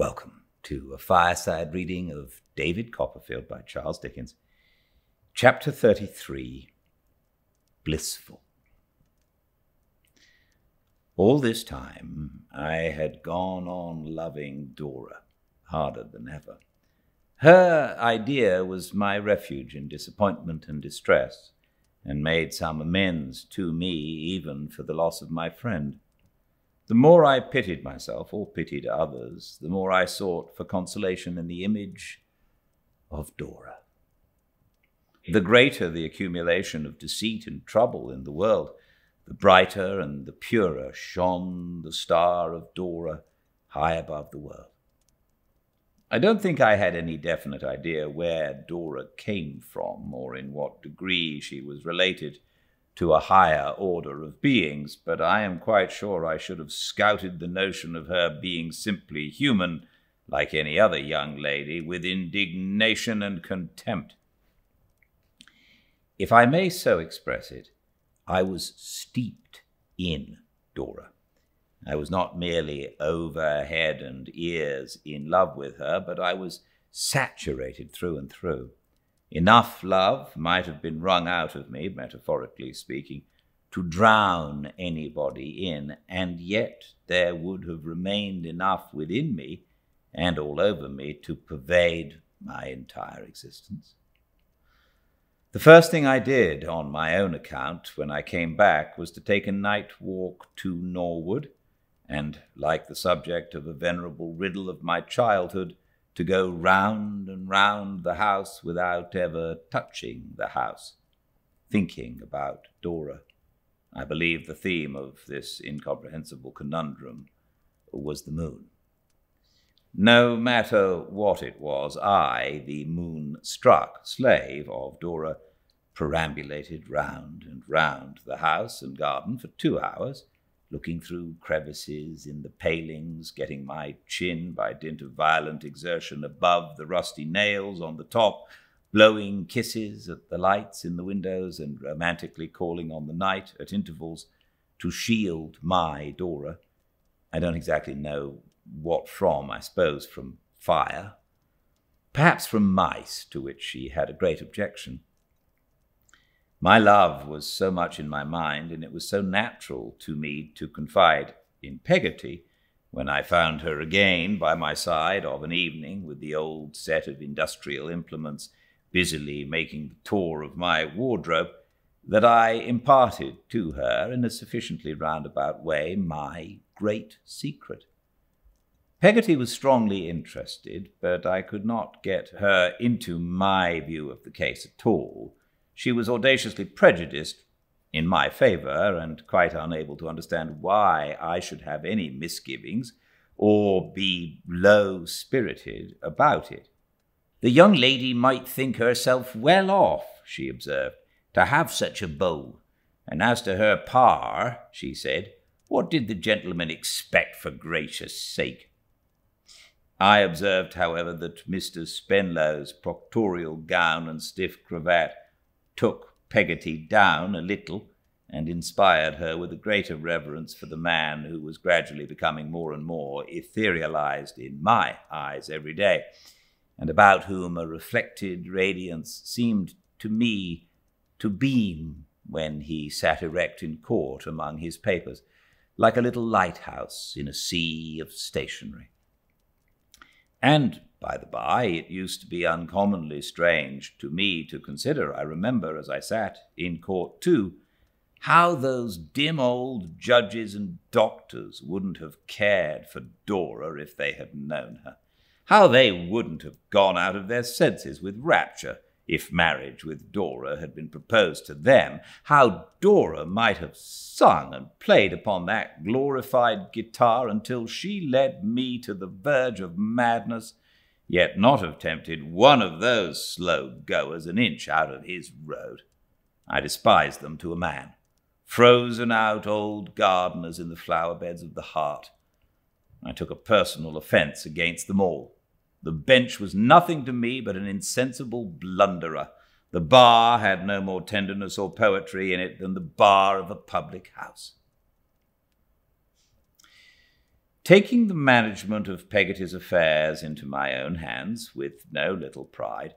Welcome to a fireside reading of David Copperfield by Charles Dickens. Chapter 33, Blissful. All this time I had gone on loving Dora harder than ever. Her idea was my refuge in disappointment and distress, and made some amends to me even for the loss of my friend. The more I pitied myself or pitied others, the more I sought for consolation in the image of Dora. The greater the accumulation of deceit and trouble in the world, the brighter and the purer shone the star of Dora high above the world. I don't think I had any definite idea where Dora came from or in what degree she was related to a higher order of beings, but I am quite sure I should have scouted the notion of her being simply human, like any other young lady, with indignation and contempt. If I may so express it, I was steeped in Dora. I was not merely over head and ears in love with her, but I was saturated through and through. Enough love might have been wrung out of me, metaphorically speaking, to drown anybody in, and yet there would have remained enough within me and all over me to pervade my entire existence. The first thing I did on my own account when I came back was to take a night walk to Norwood, and, like the subject of a venerable riddle of my childhood, to go round and round the house without ever touching the house, thinking about Dora. I believe the theme of this incomprehensible conundrum was the moon. No matter what it was, I, the moon-struck slave of Dora, perambulated round and round the house and garden for 2 hours, looking through crevices in the palings, getting my chin by dint of violent exertion above the rusty nails on the top, blowing kisses at the lights in the windows, and romantically calling on the night at intervals to shield my Dora. I don't exactly know what from, I suppose from fire, perhaps from mice, to which she had a great objection. My love was so much in my mind, and it was so natural to me to confide in Peggotty, when I found her again by my side of an evening with the old set of industrial implements busily making the tour of my wardrobe, that I imparted to her in a sufficiently roundabout way my great secret. Peggotty was strongly interested, but I could not get her into my view of the case at all. She was audaciously prejudiced in my favor, and quite unable to understand why I should have any misgivings or be low-spirited about it. "The young lady might think herself well off," she observed, "to have such a beau. And as to her par," she said, "what did the gentleman expect, for gracious sake?" I observed, however, that Mr. Spenlow's proctorial gown and stiff cravat took Peggotty down a little, and inspired her with a greater reverence for the man who was gradually becoming more and more etherealized in my eyes every day, and about whom a reflected radiance seemed to me to beam when he sat erect in court among his papers, like a little lighthouse in a sea of stationery. And, by the by, it used to be uncommonly strange to me to consider, I remember as I sat in court too, how those dim old judges and doctors wouldn't have cared for Dora if they had known her, how they wouldn't have gone out of their senses with rapture if marriage with Dora had been proposed to them, how Dora might have sung and played upon that glorified guitar until she led me to the verge of madness, yet not have tempted one of those slow goers an inch out of his road. I despised them to a man, frozen out old gardeners in the flower beds of the heart. I took a personal offence against them all. The bench was nothing to me but an insensible blunderer. The bar had no more tenderness or poetry in it than the bar of a public house. Taking the management of Peggotty's affairs into my own hands with no little pride,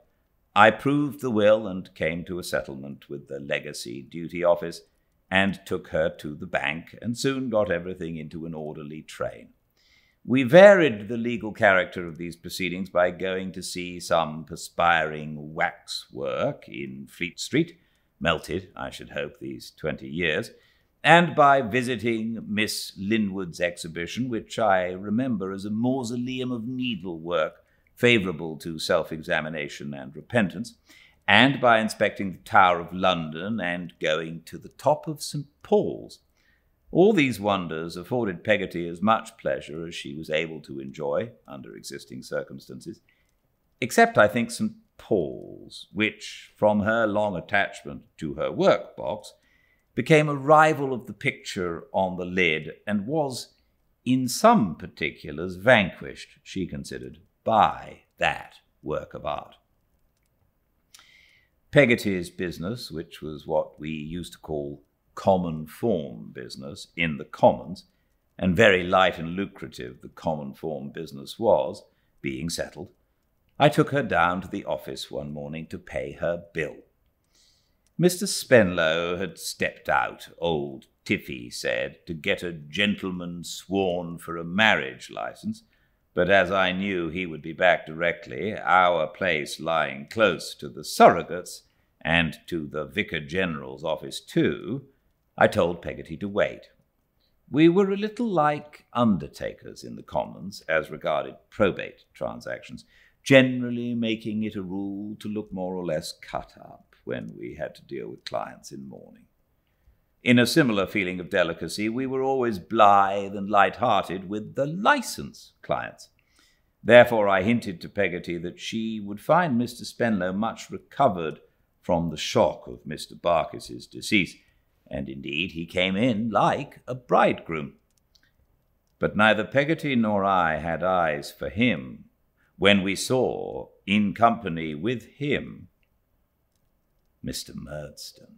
I proved the will and came to a settlement with the Legacy Duty Office and took her to the bank and soon got everything into an orderly train. We varied the legal character of these proceedings by going to see some perspiring waxwork in Fleet Street, melted, I should hope, these 20 years, and by visiting Miss Linwood's exhibition, which I remember as a mausoleum of needlework favourable to self-examination and repentance, and by inspecting the Tower of London and going to the top of St. Paul's. All these wonders afforded Peggotty as much pleasure as she was able to enjoy under existing circumstances, except, I think, St. Paul's, which, from her long attachment to her work-box, became a rival of the picture on the lid and was, in some particulars, vanquished, she considered, by that work of art. Peggotty's business, which was what we used to call common form business in the Commons, and very light and lucrative the common form business was, being settled, I took her down to the office one morning to pay her bill. Mr. Spenlow had stepped out, old Tiffy said, to get a gentleman sworn for a marriage licence, but as I knew he would be back directly, our place lying close to the surrogates and to the Vicar-General's office too, I told Peggotty to wait. We were a little like undertakers in the Commons as regarded probate transactions, generally making it a rule to look more or less cut up when we had to deal with clients in mourning. In a similar feeling of delicacy, we were always blithe and light-hearted with the licence clients. Therefore I hinted to Peggotty that she would find Mr. Spenlow much recovered from the shock of Mr. Barkis's decease, and indeed he came in like a bridegroom. But neither Peggotty nor I had eyes for him when we saw, in company with him, Mr. Murdstone.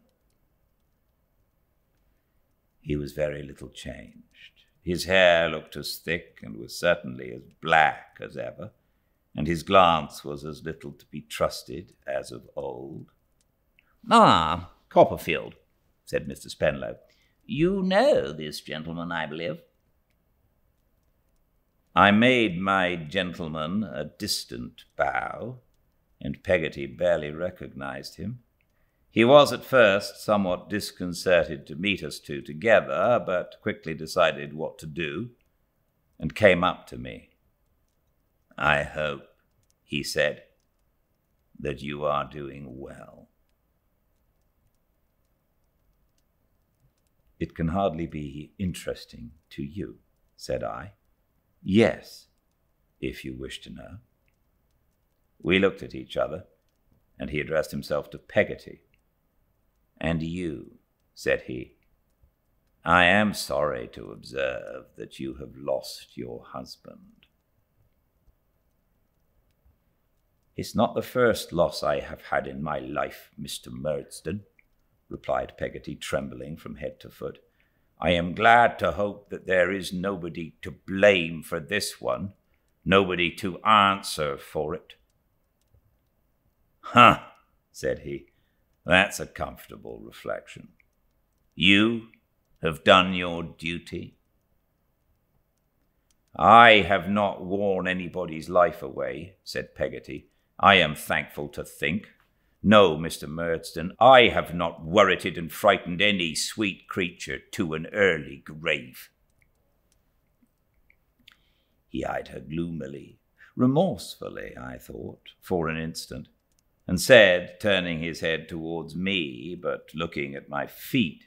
He was very little changed. His hair looked as thick and was certainly as black as ever, and his glance was as little to be trusted as of old. "Ah, Copperfield," said Mr. Spenlow. "You know this gentleman, I believe." I made my gentleman a distant bow, and Peggotty barely recognized him. He was at first somewhat disconcerted to meet us two together, but quickly decided what to do, and came up to me. "I hope," he said, "that you are doing well." "It can hardly be interesting to you," said I. "Yes, if you wish to know." We looked at each other, and he addressed himself to Peggotty. "And you," said he, "I am sorry to observe that you have lost your husband." "It's not the first loss I have had in my life, Mr. Murdstone," replied Peggotty, trembling from head to foot. "I am glad to hope that there is nobody to blame for this one, nobody to answer for it." "Huh," said he, "that's a comfortable reflection. You have done your duty." "I have not worn anybody's life away," said Peggotty. "I am thankful to think. No, Mr. Murdstone, I have not worrited and frightened any sweet creature to an early grave." He eyed her gloomily, remorsefully, I thought, for an instant, and said, turning his head towards me, but looking at my feet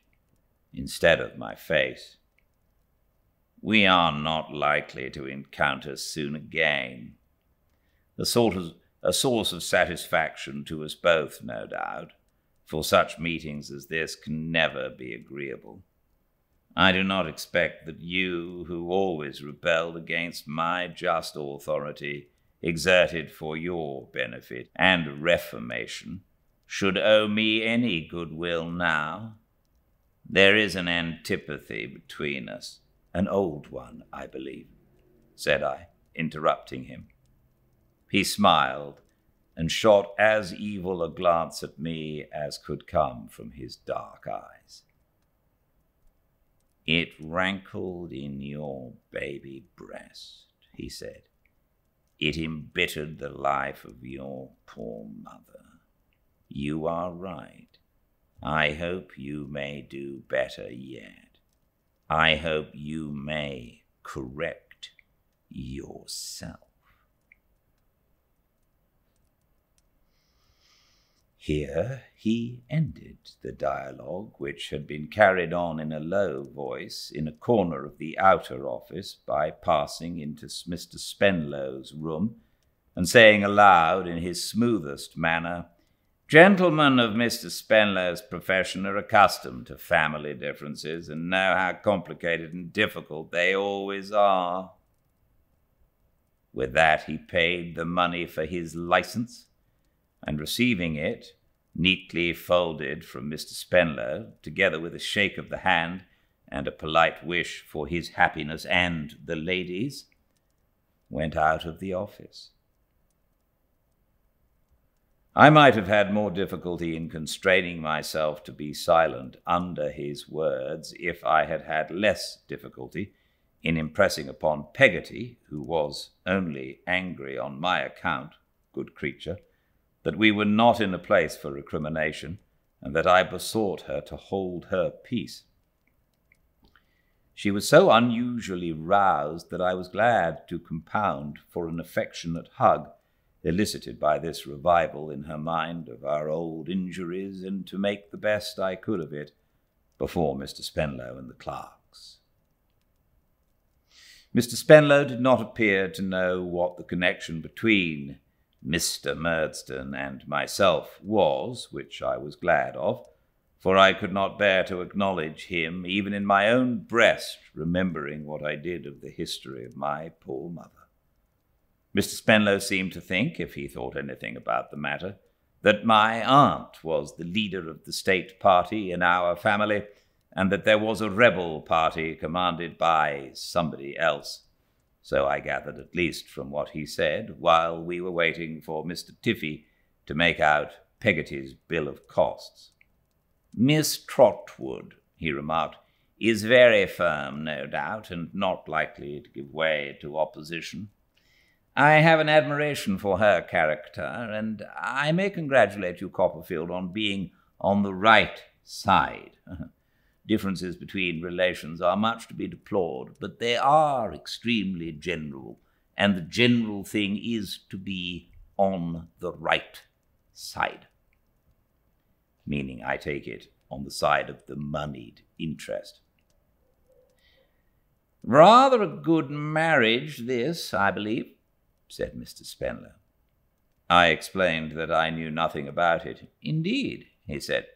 instead of my face, "We are not likely to encounter soon again. A source of satisfaction to us both, no doubt, for such meetings as this can never be agreeable. I do not expect that you, who always rebelled against my just authority exerted for your benefit and reformation, should owe me any goodwill now. There is an antipathy between us, an old one, I believe, said I, interrupting him. He smiled and shot as evil a glance at me as could come from his dark eyes. "It rankled in your baby breast," he said. "It embittered the life of your poor mother. You are right. I hope you may do better yet. I hope you may correct yourself." Here he ended the dialogue, which had been carried on in a low voice in a corner of the outer office by passing into Mr. Spenlow's room and saying aloud in his smoothest manner, "Gentlemen of Mr. Spenlow's profession are accustomed to family differences and know how complicated and difficult they always are." With that he paid the money for his license, and receiving it, neatly folded from Mr. Spenlow, together with a shake of the hand and a polite wish for his happiness and the ladies', went out of the office. I might have had more difficulty in constraining myself to be silent under his words if I had had less difficulty in impressing upon Peggotty, who was only angry on my account, good creature, that we were not in a place for recrimination, and that I besought her to hold her peace. She was so unusually roused that I was glad to compound for an affectionate hug elicited by this revival in her mind of our old injuries, and to make the best I could of it before Mr. Spenlow and the clerks. Mr. Spenlow did not appear to know what the connection between Mr. Murdstone and myself was, which I was glad of, for I could not bear to acknowledge him, even in my own breast, remembering what I did of the history of my poor mother. Mr. Spenlow seemed to think, if he thought anything about the matter, that my aunt was the leader of the state party in our family, and that there was a rebel party commanded by somebody else. So I gathered at least from what he said, while we were waiting for Mr. Tiffy to make out Peggotty's bill of costs. "Miss Trotwood," he remarked, "is very firm, no doubt, and not likely to give way to opposition. I have an admiration for her character, and I may congratulate you, Copperfield, on being on the right side. Differences between relations are much to be deplored, but they are extremely general, and the general thing is to be on the right side. Meaning, I take it, on the side of the moneyed interest. "Rather a good marriage, this, I believe," said Mr. Spenlow. I explained that I knew nothing about it. "Indeed," he said,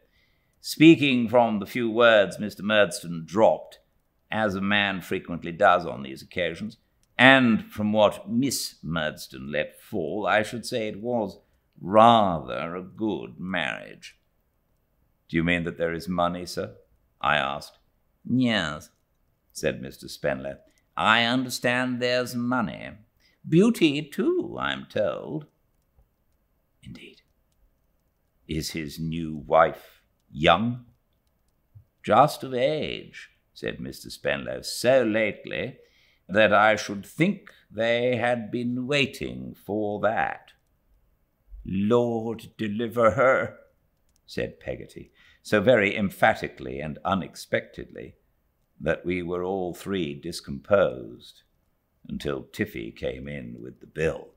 speaking from the few words Mr. Murdstone dropped, as a man frequently does on these occasions, and from what Miss Murdstone let fall, I should say it was rather a good marriage." "Do you mean that there is money, sir?" I asked. "Yes," said Mr. Spenlow. "I understand there's money. Beauty, too, I'm told." "Indeed. Is his new wife young?" "Just of age," said Mr. Spenlow, "so lately that I should think they had been waiting for that." "Lord deliver her," said Peggotty, so very emphatically and unexpectedly that we were all three discomposed until Tiffy came in with the bill.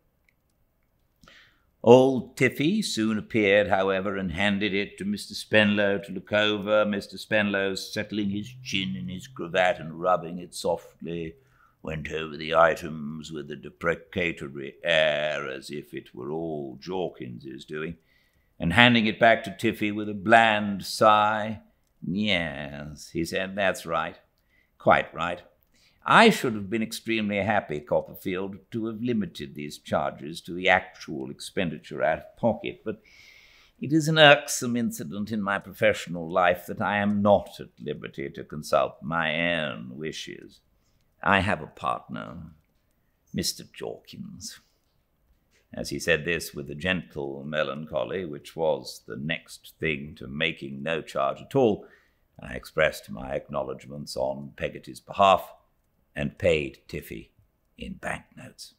Old Tiffy soon appeared, however, and handed it to Mr. Spenlow to look over, Mr. Spenlow settling his chin in his cravat and rubbing it softly, went over the items with a deprecatory air as if it were all Jorkins's doing, and handing it back to Tiffy with a bland sigh. "Yes," he said, "that's right. Quite right. I should have been extremely happy, Copperfield, to have limited these charges to the actual expenditure out of pocket, but it is an irksome incident in my professional life that I am not at liberty to consult my own wishes. I have a partner, Mr. Jorkins." As he said this with a gentle melancholy, which was the next thing to making no charge at all, I expressed my acknowledgments on Peggotty's behalf and paid Tiffy in banknotes.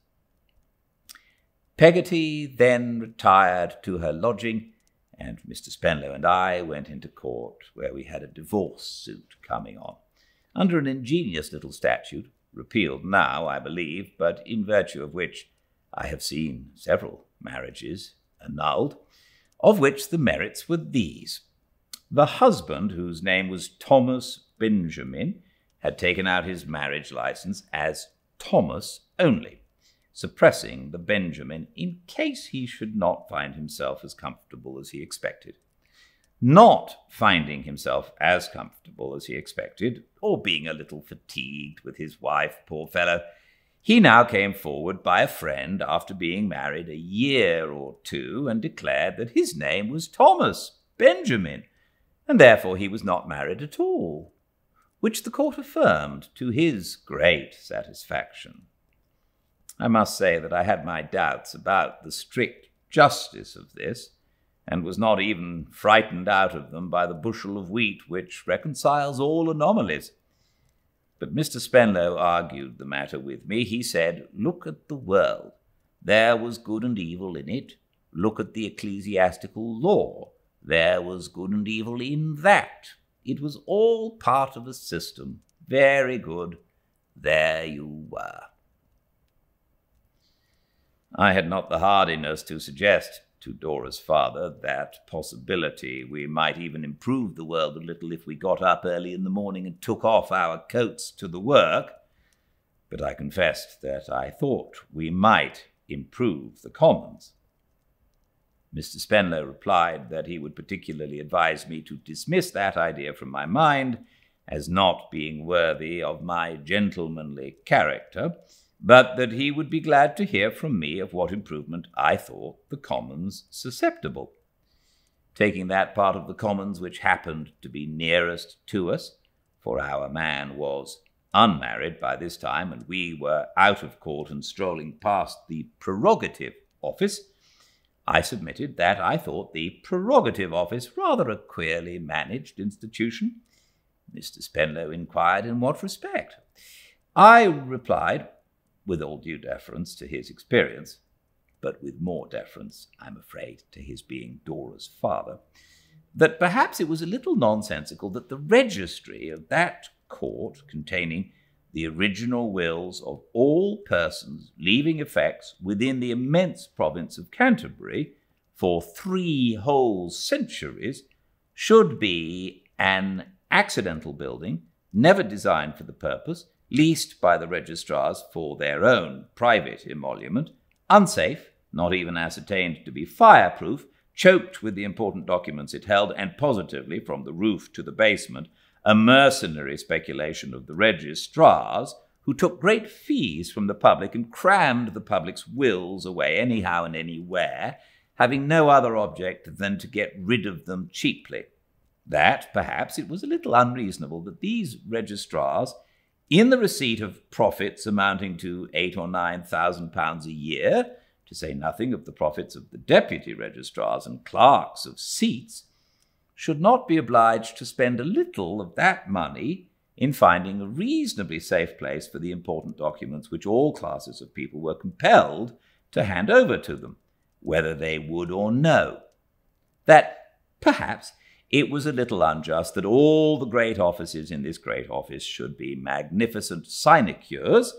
Peggotty then retired to her lodging, and Mr. Spenlow and I went into court, where we had a divorce suit coming on, under an ingenious little statute, repealed now, I believe, but in virtue of which I have seen several marriages annulled, of which the merits were these. The husband, whose name was Thomas Benjamin, had taken out his marriage license as Thomas only, suppressing the Benjamin in case he should not find himself as comfortable as he expected. Not finding himself as comfortable as he expected, or being a little fatigued with his wife, poor fellow, he now came forward by a friend after being married a year or two and declared that his name was Thomas Benjamin, and therefore he was not married at all, which the court affirmed to his great satisfaction. I must say that I had my doubts about the strict justice of this, and was not even frightened out of them by the bushel of wheat which reconciles all anomalies. But Mr. Spenlow argued the matter with me. He said, "Look at the world. There was good and evil in it. Look at the ecclesiastical law. There was good and evil in that. It was all part of a system. Very good. There you were." I had not the hardiness to suggest to Dora's father that possibility we might even improve the world a little if we got up early in the morning and took off our coats to the work, but I confessed that I thought we might improve the commons. Mr. Spenlow replied that he would particularly advise me to dismiss that idea from my mind as not being worthy of my gentlemanly character, but that he would be glad to hear from me of what improvement I thought the commons susceptible. Taking that part of the commons which happened to be nearest to us, for our man was unmarried by this time, and we were out of court and strolling past the prerogative office, I submitted that I thought the prerogative office rather a queerly managed institution. Mr. Spenlow inquired in what respect. I replied, with all due deference to his experience, but with more deference, I'm afraid, to his being Dora's father, that perhaps it was a little nonsensical that the registry of that court, containing the original wills of all persons leaving effects within the immense province of Canterbury for 3 whole centuries, should be an accidental building, never designed for the purpose, leased by the registrars for their own private emolument, unsafe, not even ascertained to be fireproof, choked with the important documents it held, and positively, from the roof to the basement, a mercenary speculation of the registrars, who took great fees from the public and crammed the public's wills away anyhow and anywhere, having no other object than to get rid of them cheaply. That, perhaps, it was a little unreasonable that these registrars, in the receipt of profits amounting to £8,000 or £9,000 a year, to say nothing of the profits of the deputy registrars and clerks of seats, should not be obliged to spend a little of that money in finding a reasonably safe place for the important documents which all classes of people were compelled to hand over to them, whether they would or no. That, perhaps, it was a little unjust that all the great offices in this great office should be magnificent sinecures,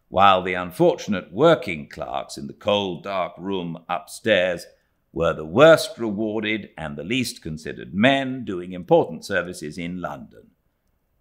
while the unfortunate working clerks in the cold, dark room upstairs were the worst rewarded and the least considered men doing important services in London.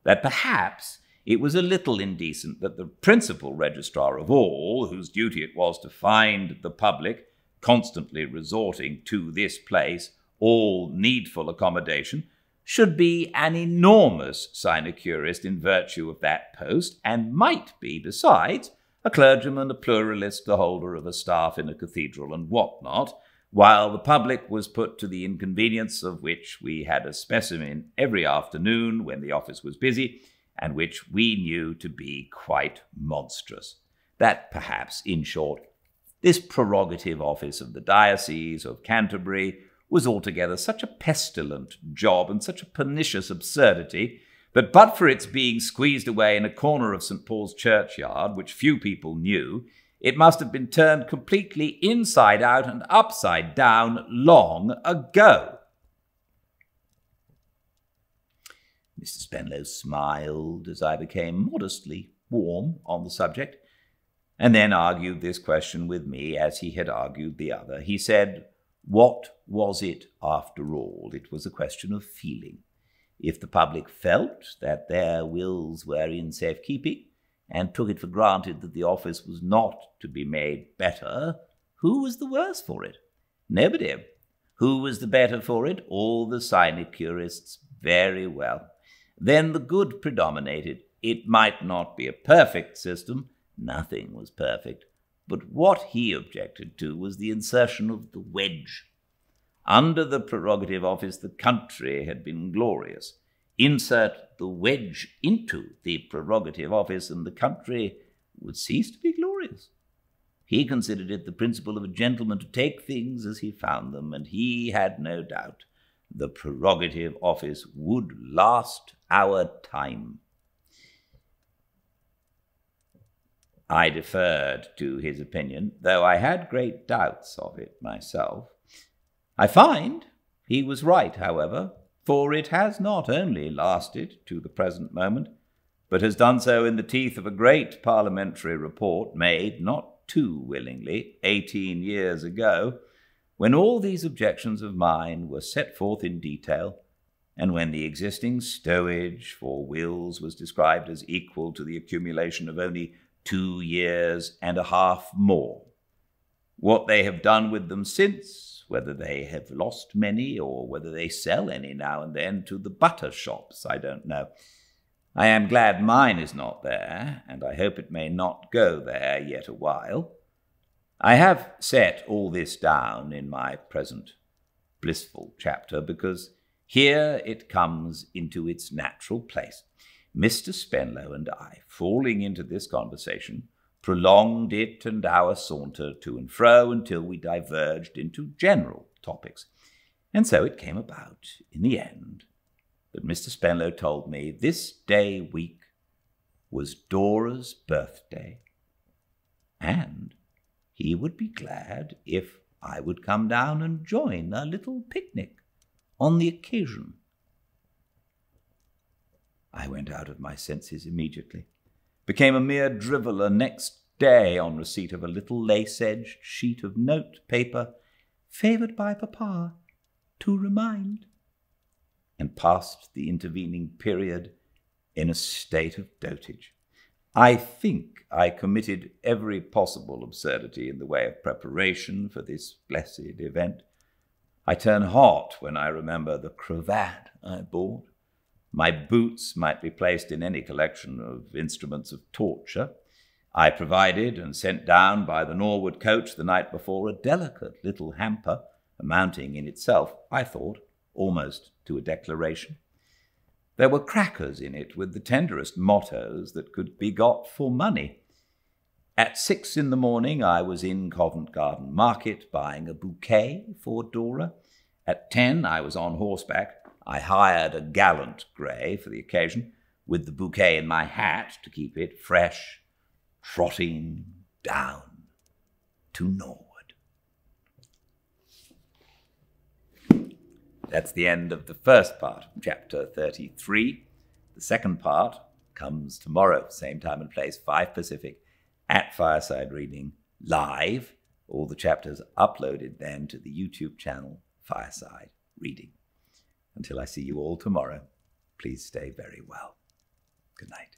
That perhaps it was a little indecent that the principal registrar of all, whose duty it was to find the public constantly resorting to this place all needful accommodation, should be an enormous sinecurist in virtue of that post, and might be, besides, a clergyman, a pluralist, the holder of a staff in a cathedral, and what not, while the public was put to the inconvenience of which we had a specimen every afternoon when the office was busy, and which we knew to be quite monstrous. that perhaps, in short, this prerogative office of the Diocese of Canterbury was altogether such a pestilent job and such a pernicious absurdity that but for its being squeezed away in a corner of St. Paul's churchyard, which few people knew, it must have been turned completely inside out and upside down long ago. Mr. Spenlow smiled as I became modestly warm on the subject, and then argued this question with me as he had argued the other. He said, what was it after all? It was a question of feeling. If the public felt that their wills were in safekeeping, and took it for granted that the office was not to be made better, who was the worse for it? Nobody. Who was the better for it? All the sinecurists. Very well. Then the good predominated. It might not be a perfect system. Nothing was perfect. But what he objected to was the insertion of the wedge. Under the prerogative office, the country had been glorious. Insert the wedge into the prerogative office, and the country would cease to be glorious. He considered it the principle of a gentleman to take things as he found them, and he had no doubt the prerogative office would last our time. I deferred to his opinion, though I had great doubts of it myself. I find he was right, however, for it has not only lasted to the present moment, but has done so in the teeth of a great parliamentary report made, not too willingly, 18 years ago, when all these objections of mine were set forth in detail, and when the existing stowage for wills was described as equal to the accumulation of only 2 years and a half more. What they have done with them since, whether they have lost many or whether they sell any now and then to the butter shops, I don't know. I am glad mine is not there, and I hope it may not go there yet a while. I have set all this down in my present blissful chapter because here it comes into its natural place. Mr. Spenlow and I, falling into this conversation, prolonged it and our saunter to and fro until we diverged into general topics. And so it came about, in the end, that Mr. Spenlow told me this day week was Dora's birthday, and he would be glad if I would come down and join a little picnic on the occasion. I went out of my senses immediately, became a mere driveller next day on receipt of a little lace-edged sheet of note paper, favoured by Papa to remind, and passed the intervening period in a state of dotage. I think I committed every possible absurdity in the way of preparation for this blessed event. I turn hot when I remember the cravat I bought. My boots might be placed in any collection of instruments of torture. I provided and sent down by the Norwood coach the night before a delicate little hamper, amounting in itself, I thought, almost to a declaration. There were crackers in it with the tenderest mottos that could be got for money. At 6 in the morning I was in Covent Garden Market buying a bouquet for Dora. At 10 I was on horseback. I hired a gallant grey for the occasion, with the bouquet in my hat to keep it fresh, trotting down to Norwood. That's the end of the first part of chapter 33. The second part comes tomorrow, same time and place, 5 Pacific, at Fireside Reading, live. All the chapters uploaded then to the YouTube channel, Fireside Reading. Until I see you all tomorrow, please stay very well. Good night.